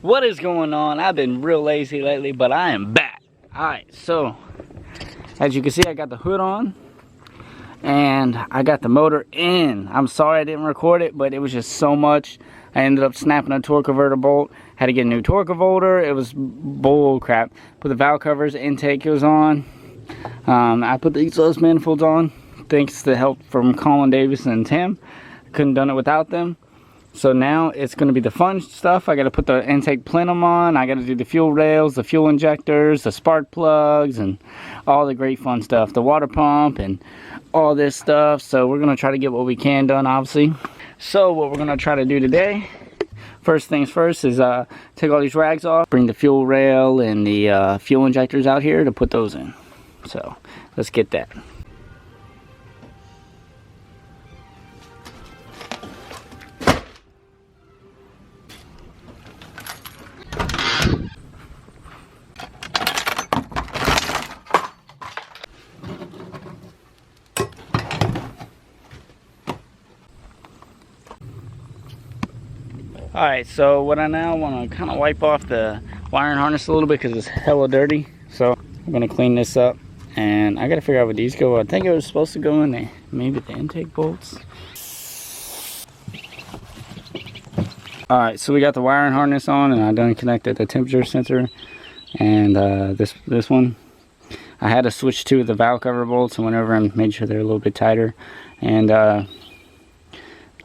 What is going on? I've been real lazy lately, but I am back. Alright, so as you can see, I got the hood on and I got the motor in. I'm sorry I didn't record it, but it was just so much. I ended up snapping a torque converter bolt. Had to get a new torque converter. It was bull crap. Put the valve covers, intake was on. I put the exhaust manifolds on thanks to help from Colin Davis and Tim. Couldn't done it without them. So now it's going to be the fun stuff. I got to put the intake plenum on. I got to do the fuel rails, the fuel injectors, the spark plugs, and all the great fun stuff. The water pump and all this stuff. So we're going to try to get what we can done, obviously. So what we're going to try to do today, first things first, is take all these rags off, bring the fuel rail and the fuel injectors out here to put those in. So let's get that. Alright, so what I now want to kind of wipe off the wiring harness a little bit because it's hella dirty. So I'm going to clean this up and I got to figure out where these go. I think it was supposed to go in the, maybe the intake bolts. Alright, so we got the wiring harness on and I done connected the temperature sensor and this one. I had to switch to the valve cover bolts and went over and made sure they're a little bit tighter. And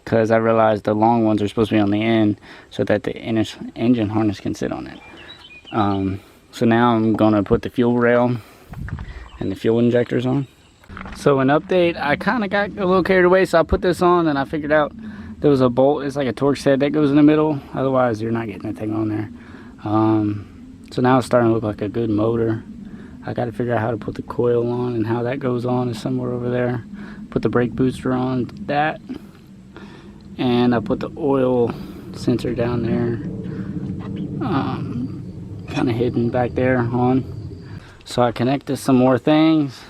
because I realized the long ones are supposed to be on the end so that the engine harness can sit on it. So now I'm going to put the fuel rail and the fuel injectors on. So an update, I kind of got a little carried away, so I put this on and I figured out there was a bolt, it's like a Torx head that goes in the middle, otherwise you're not getting that thing on there. So now it's starting to look like a good motor. I got to figure out how to put the coil on, and how that goes on is somewhere over there. Put the brake booster on that. And I put the oil sensor down there, kind of hidden back there on. So I connected some more things,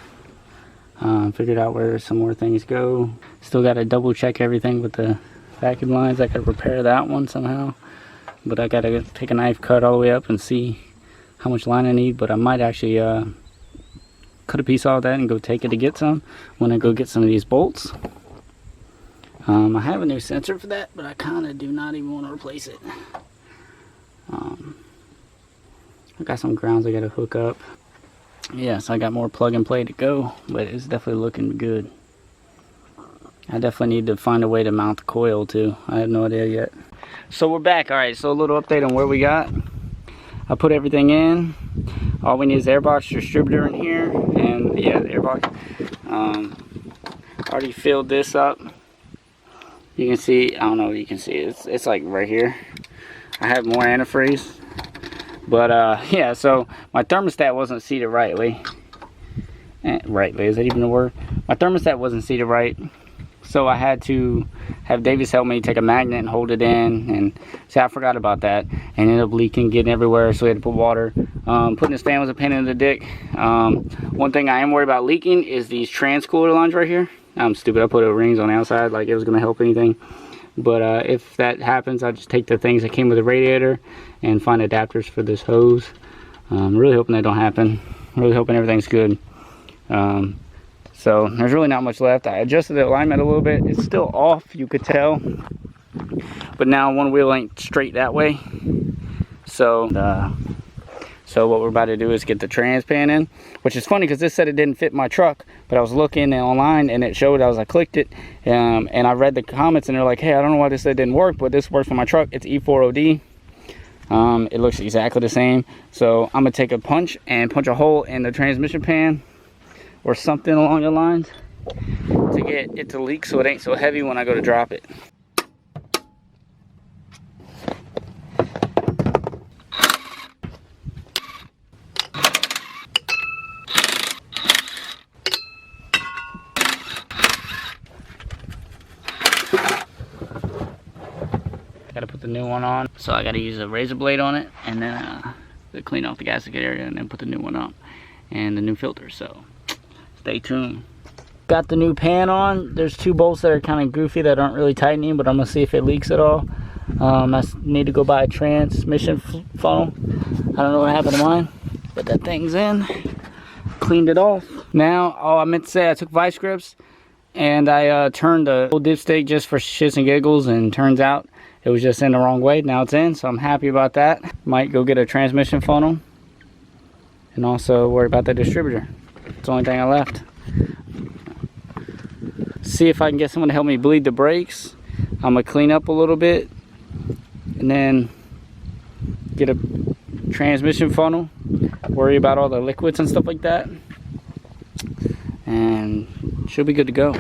figured out where some more things go. Still got to double check everything with the vacuum lines. I could repair that one somehow, but I got to take a knife, cut all the way up and see how much line I need. But I might actually cut a piece off that and go take it to get some when I go get some of these bolts. I have a new sensor for that, but I kind of do not even want to replace it. I got some grounds I got to hook up. Yes, I got more plug and play to go, but it's definitely looking good. I definitely need to find a way to mount the coil too. I have no idea yet. So we're back. Alright, so a little update on where we got. I put everything in. All we need is airbox distributor in here, and yeah, the airbox. Already filled this up. You can see, I don't know if you can see, it's like right here. I have more antifreeze. But yeah, so my thermostat wasn't seated rightly. Rightly, is that even a word? My thermostat wasn't seated right. So I had to have Davis help me take a magnet and hold it in. And see, I forgot about that. And ended up leaking, getting everywhere, so we had to put water. Putting this fan was a pain in the dick. One thing I am worried about leaking is these transcooler lines right here. I'm stupid, I put rings on the outside like it was gonna help anything. But if that happens, I'll just take the things that came with the radiator and find adapters for this hose. I'm really hoping that don't happen. I'm really hoping everything's good. So there's really not much left. I adjusted the alignment a little bit. It's still off, you could tell. But now one wheel ain't straight that way. So what we're about to do is get the trans pan in, which is funny because this said it didn't fit my truck, but I was looking online and it showed, I clicked it, and I read the comments and they're like, hey, I don't know why this said didn't work, but this works for my truck. It's E4OD. It looks exactly the same. So I'm gonna take a punch and punch a hole in the transmission pan or something along the lines to get it to leak so it ain't so heavy when I go to drop it. Got to put the new one on, so I got to use a razor blade on it and then to clean off the gasket area and then put the new one up and the new filter. So stay tuned. Got the new pan on. There's two bolts that are kind of goofy that aren't really tightening, but I'm gonna see if it leaks at all. I need to go buy a transmission funnel. I don't know what happened to mine, but that thing's in. Cleaned it off. Now, oh, I meant to say I took vice grips and I turned the old dipstick just for shits and giggles, and turns out it was just in the wrong way. Now it's in, so I'm happy about that. Might go get a transmission funnel and also worry about the distributor. It's the only thing I left. See if I can get someone to help me bleed the brakes. I'm gonna clean up a little bit and then get a transmission funnel, worry about all the liquids and stuff like that, and should be good to go.